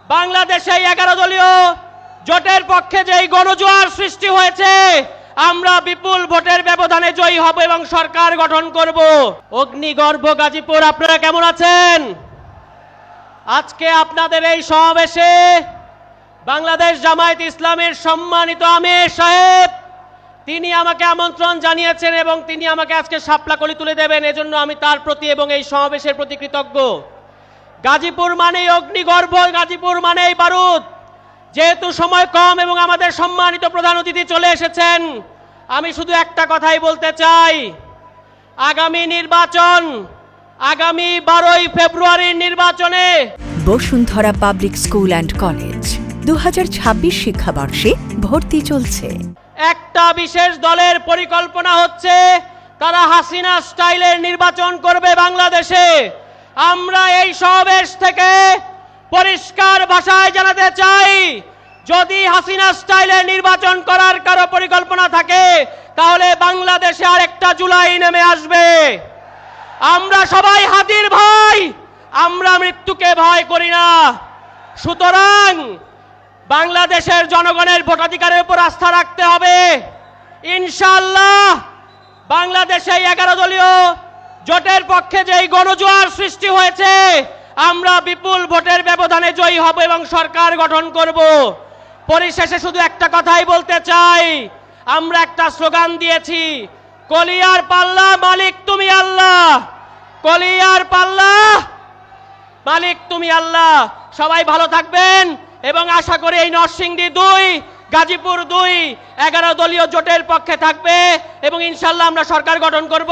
বাংলাদেশে 11 দলীয় জোটের পক্ষে যেই গণজোয়ার সৃষ্টি হয়েছে, আমরা বিপুল ভোটের ব্যবধানে জয়ী হব এবং সরকার গঠন করব। অগ্নিগর্ভ গাজীপুর, আপনারা কেমন আছেন? আজকে আপনাদের এই সমাবেশে বাংলাদেশ জামায়াত ইসলামের সম্মানিত আমির সাহেব তিনি আমাকে আমন্ত্রণ জানিয়েছেন এবং তিনি আমাকে আজকে শাপলা কলি তুলে দেবেন। এজন্য আমি তার প্রতি এবং এই সমাবেশের প্রতি কৃতজ্ঞ। গাজীপুর মানেই অগ্নিগর্ভ, গাজীপুর মানেই বারুদ। যেহেতু সময় কম এবং আমাদের সম্মানিত প্রধান অতিথি চলে এসেছেন, আমি শুধু একটা কথাই বলতে চাই। আগামী নির্বাচন, আগামী 12ই ফেব্রুয়ারির নির্বাচনে Bashundhara public school and college 2026 শিক্ষাবর্ষে ভর্তি চলছে। একটা বিশেষ দলের পরিকল্পনা হচ্ছে তারা হাসিনা স্টাইলের নির্বাচন করবে বাংলাদেশে। আমরা এই সমাবেশ থেকে পরিষ্কার ভাষায় জানাতে চাই, যদি হাসিনা স্টাইলের নির্বাচন করার কারো পরিকল্পনা থাকে তাহলে বাংলাদেশে আরেকটা জুলাই নেমে আসবে। আমরা সবাই হাতির ভাই, আমরা মৃত্যুকে ভয় করি না। সুতরাং বাংলাদেশের জনগণের ভোটাধিকারের উপর আস্থা রাখতে হবে। ইনশাআল্লাহ বাংলাদেশে 11 দলীয় জোটের পক্ষে যেই গণজোয়ার সৃষ্টি হয়েছে, আমরা বিপুল ভোটের ব্যবধানে জয়ী হব এবং সরকার গঠন করব। পরিশেষে শুধু একটা কথাই বলতে চাই, আমরা একটা স্লোগান দিয়েছি, কলিয়ার পাল্লা মালিক তুমি আল্লাহ, কলিয়ার পাল্লা মালিক তুমি আল্লাহ। সবাই ভালো থাকবেন এবং আশা করি এই নরসিংদী 2, গাজীপুর 2 11 দলীয় জোটের পক্ষে থাকবে এবং ইনশাআল্লাহ আমরা সরকার গঠন করব।